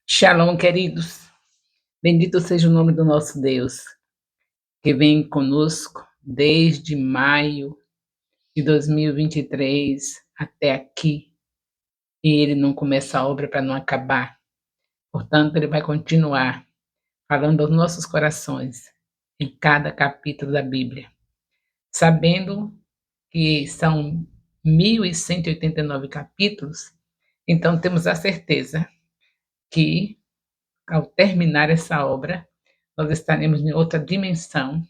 Shalom, queridos. Bendito seja o nome do nosso Deus, que vem conosco desde maio de 2023 até aqui, e Ele não começa a obra para não acabar. Portanto, Ele vai continuar falando aos nossos corações em cada capítulo da Bíblia, sabendo que são 1.189 capítulos, então temos a certeza que, ao terminar essa obra, nós estaremos em outra dimensão,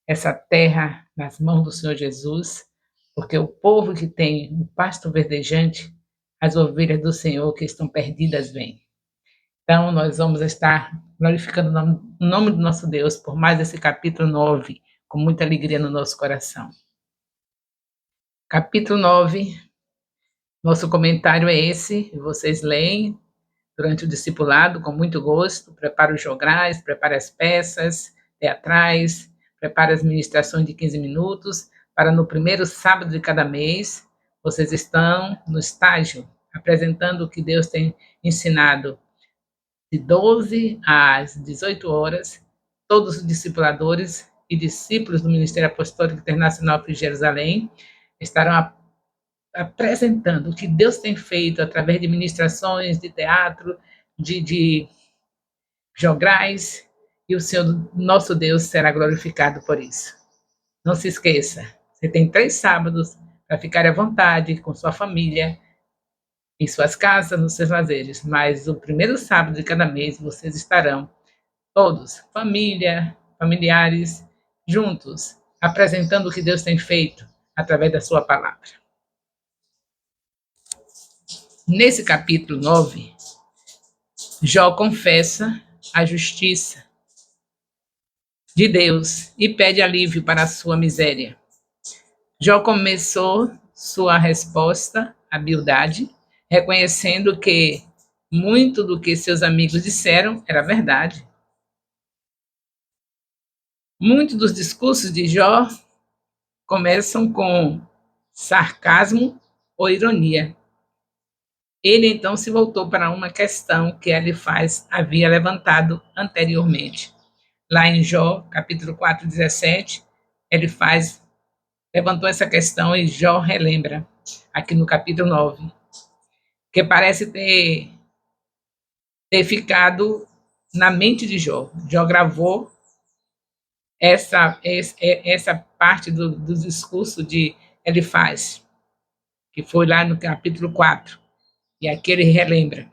essa terra nas mãos do Senhor Jesus, porque o povo que tem o pasto verdejante, as ovelhas do Senhor que estão perdidas vêm. Então, nós vamos estar glorificando o nome do nosso Deus por mais esse capítulo 9, com muita alegria no nosso coração. Capítulo 9, nosso comentário é esse, vocês leem durante o discipulado com muito gosto, prepara os jograis, prepara as peças teatrais, prepara as ministrações de 15 minutos, para no primeiro sábado de cada mês, vocês estão no estágio, apresentando o que Deus tem ensinado de 12 às 18 horas, todos os discipuladores e discípulos do Ministério Apostólico Internacional de Jerusalém estarão apresentando o que Deus tem feito através de ministrações, de teatro, de jograis, e o Senhor, nosso Deus, será glorificado por isso. Não se esqueça, você tem 3 sábados para ficar à vontade com sua família, em suas casas, nos seus lazeres, mas o primeiro sábado de cada mês vocês estarão todos, família, familiares, juntos, apresentando o que Deus tem feito através da sua palavra. Nesse capítulo 9, Jó confessa a justiça de Deus e pede alívio para a sua miséria. Jó começou sua resposta à Bildade, reconhecendo que muito do que seus amigos disseram era verdade. Muitos dos discursos de Jó começam com sarcasmo ou ironia. Ele então se voltou para uma questão que Elifaz havia levantado anteriormente. Lá em Jó, capítulo 4, 17, Elifaz levantou essa questão e Jó relembra, aqui no capítulo 9, que parece ter ficado na mente de Jó. Jó gravou essa parte do discurso de Elifaz, que foi lá no capítulo 4, e aqui ele relembra.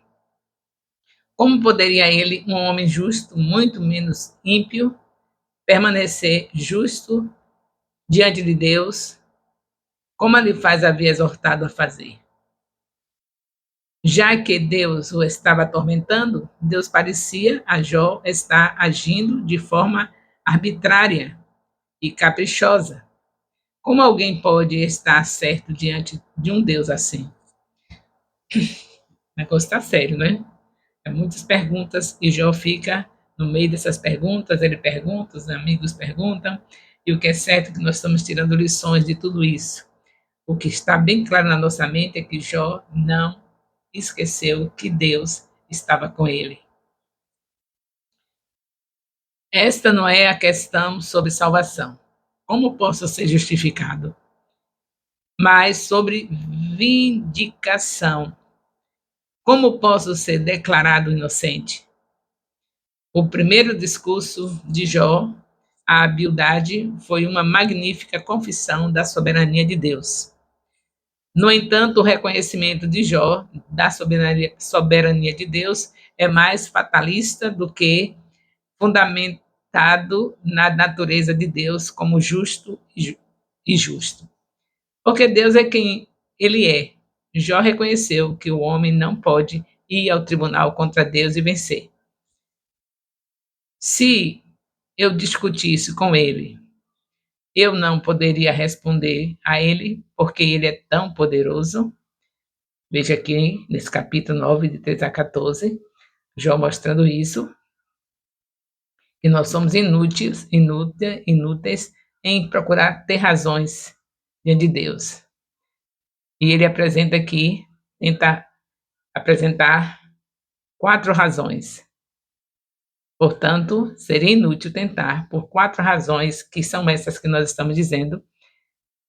Como poderia ele, um homem justo, muito menos ímpio, permanecer justo diante de Deus, como Elifaz havia exortado a fazer? Já que Deus o estava atormentando, Deus parecia a Jó estar agindo de forma arbitrária e caprichosa. Como alguém pode estar certo diante de um Deus assim? O negócio está sério, né? É muitas perguntas e Jó fica no meio dessas perguntas, ele pergunta, os amigos perguntam, e o que é certo é que nós estamos tirando lições de tudo isso. O que está bem claro na nossa mente é que Jó não esqueceu que Deus estava com ele. Esta não é a questão sobre salvação. Como posso ser justificado? Mas sobre vindicação. Como posso ser declarado inocente? O primeiro discurso de Jó, a Bildade, foi uma magnífica confissão da soberania de Deus. No entanto, o reconhecimento de Jó da soberania de Deus é mais fatalista do que fundamentado na natureza de Deus como justo e justo. Porque Deus é quem ele é. Jó reconheceu que o homem não pode ir ao tribunal contra Deus e vencer. Se eu discutisse com ele, eu não poderia responder a ele, porque ele é tão poderoso. Veja aqui, nesse capítulo 9, de 3 a 14, Jó mostrando isso, que nós somos inúteis em procurar ter razões diante de Deus. E ele apresenta aqui, tenta apresentar 4 razões. Portanto, seria inútil tentar, por 4 razões, que são essas que nós estamos dizendo,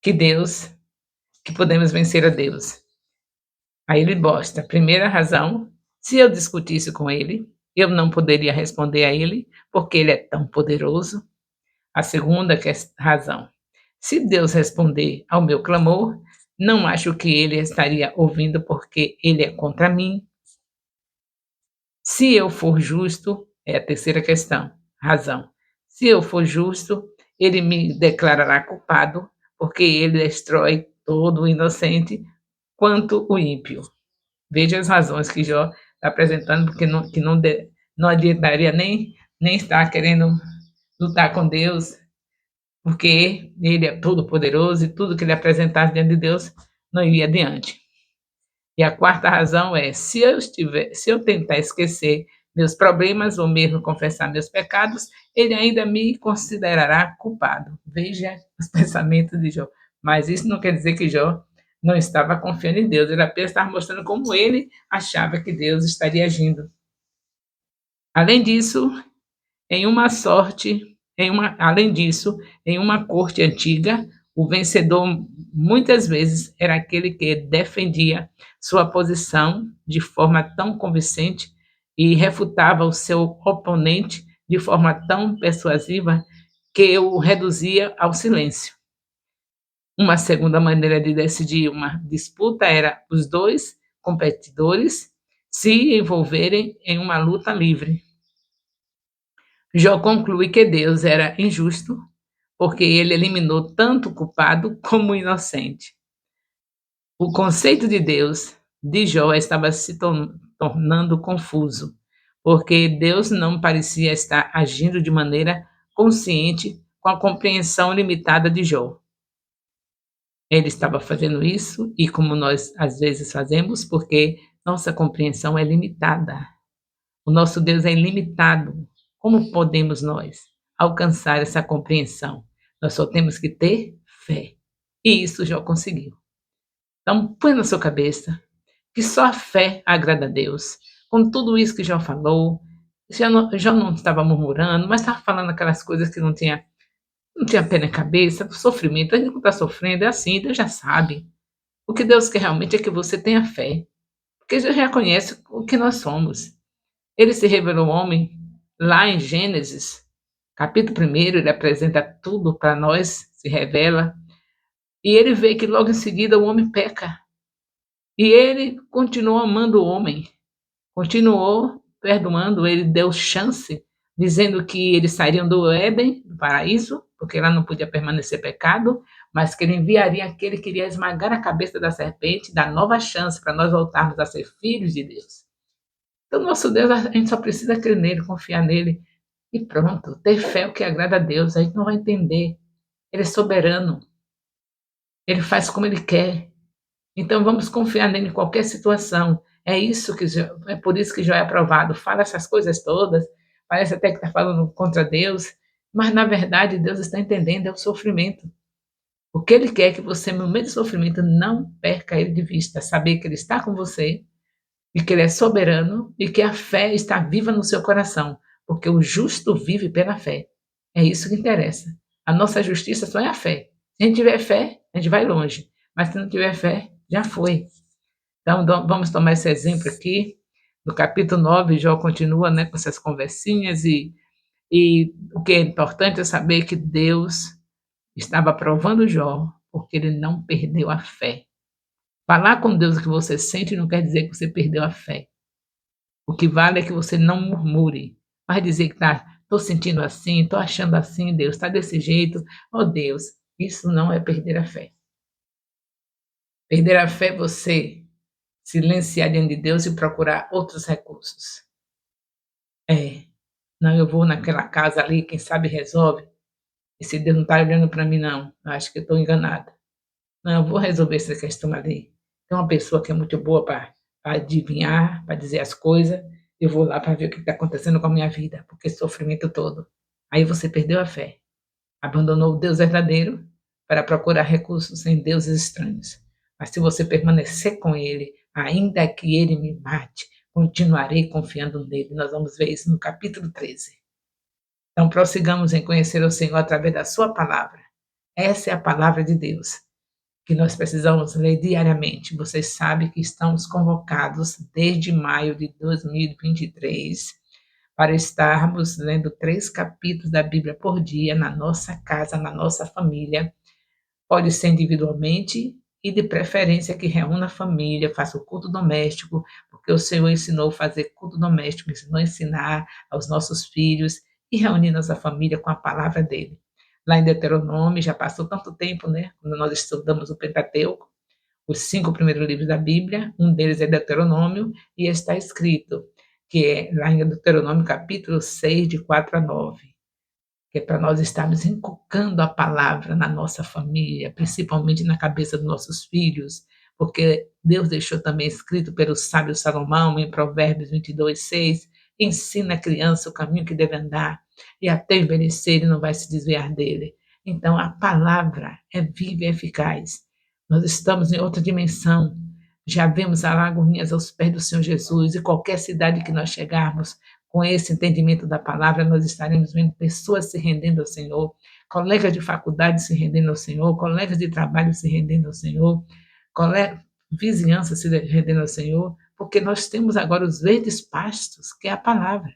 que Deus, que podemos vencer a Deus. Aí ele mostra, primeira razão, se eu discutisse com ele, eu não poderia responder a ele, porque ele é tão poderoso. A segunda razão, se Deus responder ao meu clamor, não acho que ele estaria ouvindo porque ele é contra mim. Se eu for justo, é a terceira razão. Se eu for justo, ele me declarará culpado, porque ele destrói todo o inocente quanto o ímpio. Veja as razões que Jó está apresentando, porque não adiantaria nem estar querendo lutar com Deus, porque ele é todo poderoso e tudo que ele apresentasse diante de Deus não iria adiante. E a quarta razão é, se eu tentar esquecer meus problemas ou mesmo confessar meus pecados, ele ainda me considerará culpado. Veja os pensamentos de Jó. Mas isso não quer dizer que Jó não estava confiando em Deus, ele apenas estava mostrando como ele achava que Deus estaria agindo. Além disso, além disso, em uma corte antiga, o vencedor muitas vezes era aquele que defendia sua posição de forma tão convincente e refutava o seu oponente de forma tão persuasiva que o reduzia ao silêncio. Uma segunda maneira de decidir uma disputa era os dois competidores se envolverem em uma luta livre. Jó conclui que Deus era injusto, porque ele eliminou tanto o culpado como o inocente. O conceito de Deus de Jó estava se tornando confuso, porque Deus não parecia estar agindo de maneira consciente com a compreensão limitada de Jó. Ele estava fazendo isso, e como nós às vezes fazemos, porque nossa compreensão é limitada. O nosso Deus é ilimitado. Como podemos nós alcançar essa compreensão? Nós só temos que ter fé. E isso Jó conseguiu. Então, põe na sua cabeça que só a fé agrada a Deus. Com tudo isso que Jó falou, Jó não estava murmurando, mas estava falando aquelas coisas que não tinha pé nem cabeça, sofrimento. A gente não está sofrendo, é assim, Deus já sabe. O que Deus quer realmente é que você tenha fé. Porque Deus reconhece o que nós somos. Ele se revelou homem lá em Gênesis, capítulo 1, ele apresenta tudo para nós, se revela, e ele vê que logo em seguida o homem peca. E ele continuou amando o homem, continuou perdoando, ele deu chance, dizendo que eles sairiam do Éden, do paraíso, porque lá não podia permanecer pecado, mas que ele enviaria aquele que iria esmagar a cabeça da serpente, dar nova chance para nós voltarmos a ser filhos de Deus. Então, nosso Deus, a gente só precisa crer nele, confiar nele e pronto. Ter fé é o que agrada a Deus. A gente não vai entender. Ele é soberano. Ele faz como ele quer. Então, vamos confiar nele em qualquer situação. É por isso que Jó é aprovado. Fala essas coisas todas. Parece até que está falando contra Deus. Mas, na verdade, Deus está entendendo. É o sofrimento. O que ele quer é que você, no meio do sofrimento, não perca ele de vista. Saber que ele está com você, e que ele é soberano e que a fé está viva no seu coração, porque o justo vive pela fé. É isso que interessa. A nossa justiça só é a fé. Se a gente tiver fé, a gente vai longe, mas se não tiver fé, já foi. Então, vamos tomar esse exemplo aqui. No capítulo 9, Jó continua, né, com essas conversinhas e o que é importante é saber que Deus estava provando Jó, porque ele não perdeu a fé. Falar com Deus o que você sente não quer dizer que você perdeu a fé. O que vale é que você não murmure. Vai dizer que estou sentindo assim, estou achando assim, Deus, está desse jeito. Oh Deus, isso não é perder a fé. Perder a fé é você silenciar diante de Deus e procurar outros recursos. Não, eu vou naquela casa ali, quem sabe resolve. Esse Deus não está olhando para mim, não. Eu acho que eu estou enganada. Não, eu vou resolver essa questão ali. Tem uma pessoa que é muito boa para adivinhar, para dizer as coisas. Eu vou lá para ver o que está acontecendo com a minha vida, porque esse sofrimento todo. Aí você perdeu a fé. Abandonou o Deus verdadeiro para procurar recursos em deuses estranhos. Mas se você permanecer com ele, ainda que ele me mate, continuarei confiando nele. Nós vamos ver isso no capítulo 13. Então, prossigamos em conhecer o Senhor através da sua palavra. Essa é a palavra de Deus, que nós precisamos ler diariamente. Vocês sabem que estamos convocados desde maio de 2023 para estarmos lendo 3 capítulos da Bíblia por dia na nossa casa, na nossa família. Pode ser individualmente e de preferência que reúna a família, faça o culto doméstico, porque o Senhor ensinou a fazer culto doméstico, ensinou a ensinar aos nossos filhos e reunir nossa família com a palavra dele. Lá em Deuteronômio, já passou tanto tempo, né? Quando nós estudamos o Pentateuco, os 5 primeiros livros da Bíblia, um deles é Deuteronômio, e está escrito, que é lá em Deuteronômio capítulo 6, de 4 a 9, que é para nós estarmos inculcando a palavra na nossa família, principalmente na cabeça dos nossos filhos, porque Deus deixou também escrito pelo sábio Salomão, em Provérbios 22, 6, ensina a criança o caminho que deve andar, e até envelhecer ele não vai se desviar dele. Então, a palavra é viva e eficaz. Nós estamos em outra dimensão. Já vemos alagoinhas aos pés do Senhor Jesus, e qualquer cidade que nós chegarmos, com esse entendimento da palavra, nós estaremos vendo pessoas se rendendo ao Senhor, colegas de faculdade se rendendo ao Senhor, colegas de trabalho se rendendo ao Senhor, vizinhança se rendendo ao Senhor, porque nós temos agora os verdes pastos, que é a palavra,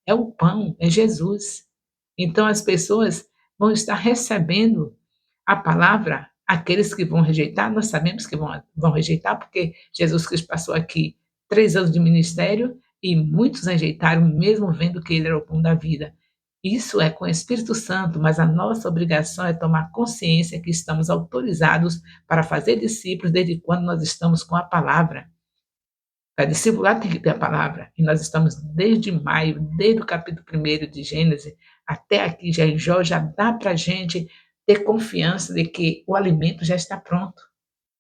é o pão, é Jesus. Então as pessoas vão estar recebendo a palavra. Aqueles que vão rejeitar, nós sabemos que vão rejeitar, porque Jesus Cristo passou aqui 3 anos de ministério e muitos rejeitaram, mesmo vendo que ele era o pão da vida. Isso é com o Espírito Santo, mas a nossa obrigação é tomar consciência que estamos autorizados para fazer discípulos desde quando nós estamos com a palavra. Para discipular tem que ter a palavra. E nós estamos desde maio, desde o capítulo 1 de Gênesis, até aqui já em Jó, já dá para a gente ter confiança de que o alimento já está pronto,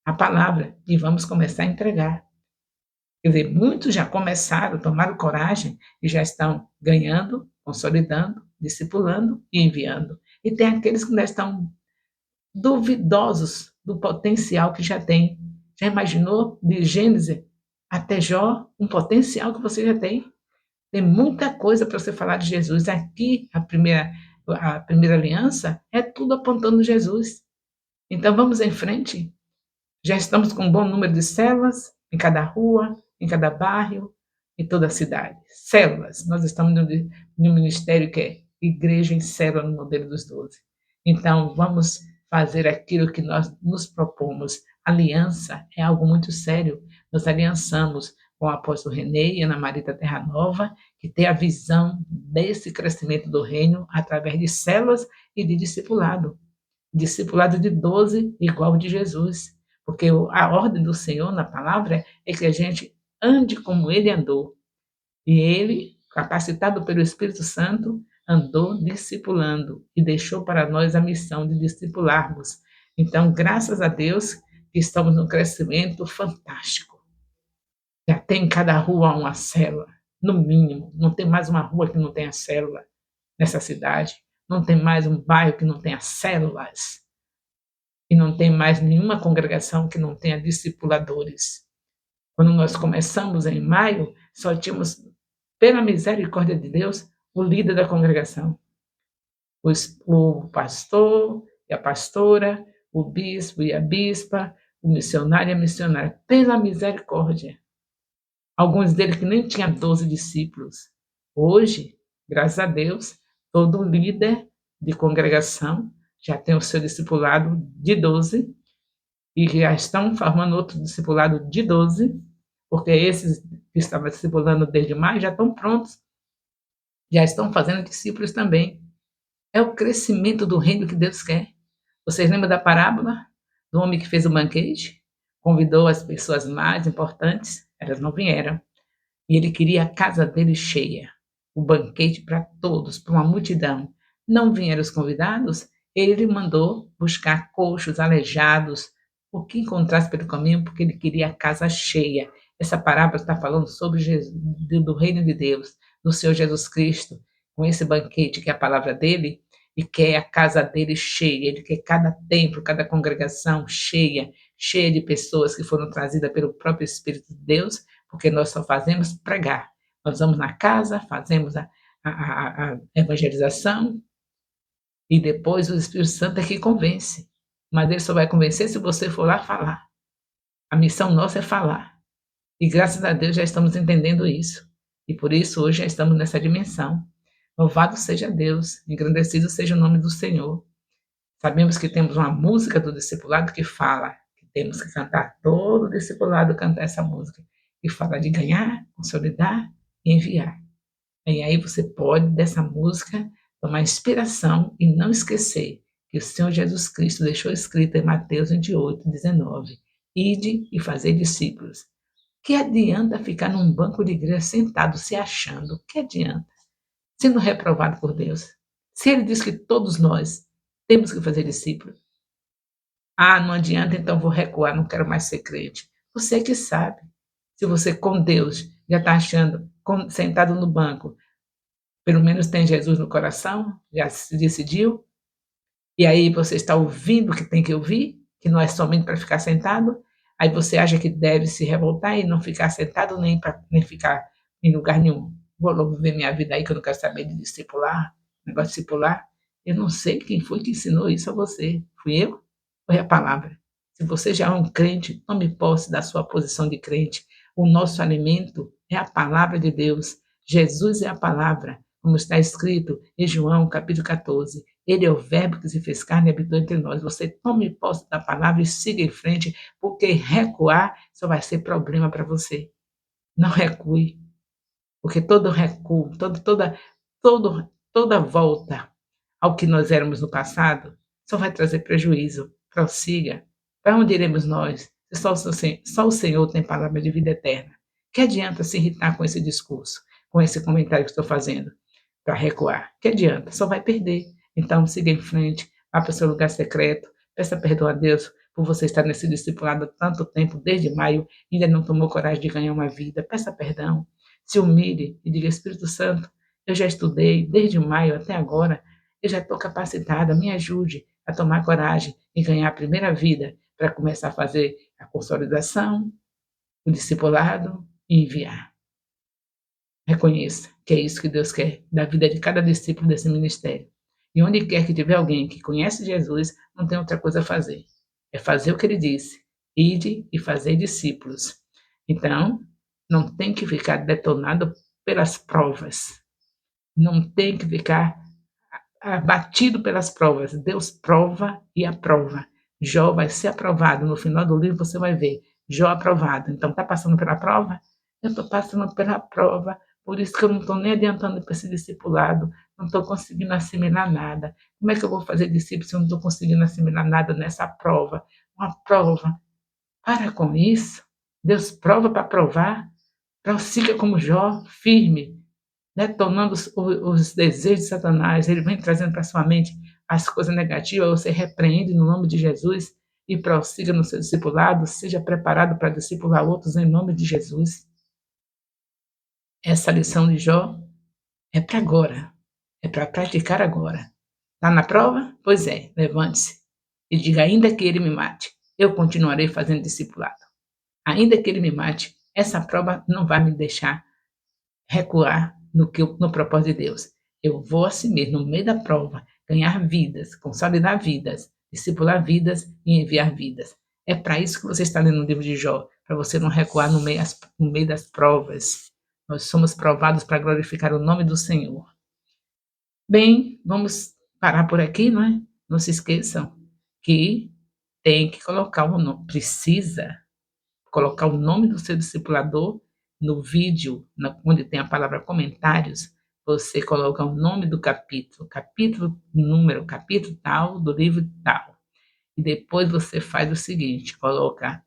a palavra, e vamos começar a entregar. Quer dizer, muitos já começaram, tomaram coragem e já estão ganhando, consolidando, discipulando e enviando. E tem aqueles que ainda estão duvidosos do potencial que já tem. Já imaginou de Gênesis até Jó um potencial que você já tem? Tem muita coisa para você falar de Jesus. Aqui, a primeira aliança é tudo apontando Jesus. Então vamos em frente. Já estamos com um bom número de células em cada rua, em cada bairro, em toda a cidade. Células. Nós estamos no ministério que é Igreja em Célula, no modelo dos 12. Então, vamos fazer aquilo que nós nos propomos. Aliança é algo muito sério. Nós aliançamos com o apóstolo René e Ana Maria da Terra Nova, que tem a visão desse crescimento do reino através de células e de discipulado. Discipulado de 12, igual de Jesus. Porque a ordem do Senhor na palavra é que a gente ande como ele andou. E ele, capacitado pelo Espírito Santo, andou discipulando e deixou para nós a missão de discipularmos. Então, graças a Deus, que estamos num crescimento fantástico. Já tem em cada rua uma célula, no mínimo. Não tem mais uma rua que não tenha célula nessa cidade. Não tem mais um bairro que não tenha células. E não tem mais nenhuma congregação que não tenha discipuladores. Quando nós começamos em maio, só tínhamos, pela misericórdia de Deus, o líder da congregação. O pastor e a pastora, o bispo e a bispa, o missionário e a missionária, pela misericórdia. Alguns deles que nem tinham 12 discípulos. Hoje, graças a Deus, todo líder de congregação já tem o seu discipulado de 12 e já estão formando outro discipulado de 12, porque esses que estavam discipulando desde maio já estão prontos, já estão fazendo discípulos também. É o crescimento do reino que Deus quer. Vocês lembram da parábola do homem que fez o banquete? Convidou as pessoas mais importantes, elas não vieram. E ele queria a casa dele cheia, o banquete para todos, para uma multidão. Não vieram os convidados, ele mandou buscar coxos, aleijados, o que encontrasse pelo caminho, porque ele queria a casa cheia. Essa parábola está falando sobre Jesus, do reino de Deus, do Senhor Jesus Cristo, com esse banquete que é a palavra dele, e quer a casa dele cheia. Ele quer cada templo, cada congregação cheia, cheia de pessoas que foram trazidas pelo próprio Espírito de Deus, porque nós só fazemos pregar. Nós vamos na casa, fazemos a evangelização e depois o Espírito Santo é que convence. Mas ele só vai convencer se você for lá falar. A missão nossa é falar. E graças a Deus já estamos entendendo isso. E por isso hoje já estamos nessa dimensão. Louvado seja Deus, engrandecido seja o nome do Senhor. Sabemos que temos uma música do discipulado que fala que temos que cantar, todo discipulado cantar essa música, que fala de ganhar, consolidar e enviar. E aí você pode, dessa música, tomar inspiração e não esquecer que o Senhor Jesus Cristo deixou escrito em Mateus 28, 19: Ide e fazer discípulos. Que adianta ficar num banco de igreja sentado se achando? Que adianta? Sendo reprovado por Deus. Se ele diz que todos nós temos que fazer discípulos. Ah, não adianta, então vou recuar, não quero mais ser crente. Você que sabe. Se você com Deus já está achando, sentado no banco, pelo menos tem Jesus no coração, já se decidiu, e aí você está ouvindo o que tem que ouvir, que não é somente para ficar sentado, aí você acha que deve se revoltar e não ficar sentado nem ficar em lugar nenhum. Vou logo viver minha vida aí que eu não quero saber de discipular, negócio de discipular. Eu não sei quem foi que ensinou isso a você. Fui eu? Ou foi a palavra? Se você já é um crente, tome posse da sua posição de crente. O nosso alimento é a palavra de Deus. Jesus é a palavra, como está escrito em João, capítulo 14. Ele é o verbo que se fez carne e habitou entre nós. Você tome posse da palavra e siga em frente, porque recuar só vai ser problema para você. Não recue, porque todo recuo, toda volta ao que nós éramos no passado só vai trazer prejuízo. Prossiga. Para onde iremos nós? Só o Senhor tem palavra de vida eterna. Que adianta se irritar com esse discurso, com esse comentário que estou fazendo, para recuar? Que adianta? Só vai perder. Então, siga em frente, vá para o seu lugar secreto, peça perdão a Deus por você estar nesse discipulado há tanto tempo, desde maio, e ainda não tomou coragem de ganhar uma vida. Peça perdão, se humilhe e diga: Espírito Santo, eu já estudei desde maio até agora, eu já estou capacitada, me ajude a tomar coragem e ganhar a primeira vida para começar a fazer a consolidação, o discipulado e enviar. Reconheça que é isso que Deus quer da vida de cada discípulo desse ministério. E onde quer que tiver alguém que conhece Jesus, não tem outra coisa a fazer. É fazer o que ele disse. Ide e fazer discípulos. Então, não tem que ficar detonado pelas provas. Não tem que ficar abatido pelas provas. Deus prova e aprova. Jó vai ser aprovado. No final do livro você vai ver. Jó aprovado. Então, está passando pela prova? Eu estou passando pela prova. Por isso que eu não estou nem adiantando para esse discipulado. Não estou conseguindo assimilar nada. Como é que eu vou fazer discípulo se eu não estou conseguindo assimilar nada nessa prova? Uma prova. Para com isso. Deus prova para provar. Prossiga como Jó, firme, detonando os desejos de Satanás. Ele vem trazendo para sua mente as coisas negativas. Você repreende no nome de Jesus e prossiga no seu discipulado. Seja preparado para discipular outros em nome de Jesus. Essa lição de Jó é para agora. É para praticar agora. Está na prova? Pois é, levante-se e diga: ainda que ele me mate, eu continuarei fazendo discipulado. Ainda que ele me mate, essa prova não vai me deixar recuar no propósito de Deus. Eu vou assim mesmo, no meio da prova, ganhar vidas, consolidar vidas, discipular vidas e enviar vidas. É para isso que você está lendo no livro de Jó, para você não recuar no meio das provas. Nós somos provados para glorificar o nome do Senhor. Bem, vamos parar por aqui, não é? Não se esqueçam que tem que colocar o nome, precisa colocar o nome do seu discipulador no vídeo, onde tem a palavra comentários, você coloca o nome do capítulo, número, capítulo tal, do livro tal. E depois você faz o seguinte, coloca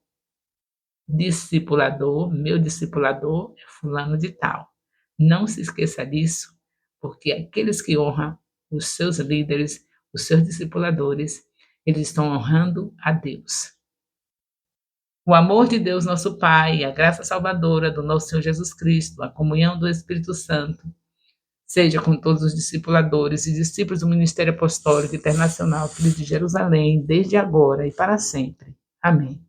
discipulador, meu discipulador é fulano de tal. Não se esqueça disso, porque aqueles que honram os seus líderes, os seus discipuladores, eles estão honrando a Deus. O amor de Deus, nosso Pai, a graça salvadora do nosso Senhor Jesus Cristo, a comunhão do Espírito Santo, seja com todos os discipuladores e discípulos do Ministério Apostólico Internacional Filho de Jerusalém, desde agora e para sempre. Amém.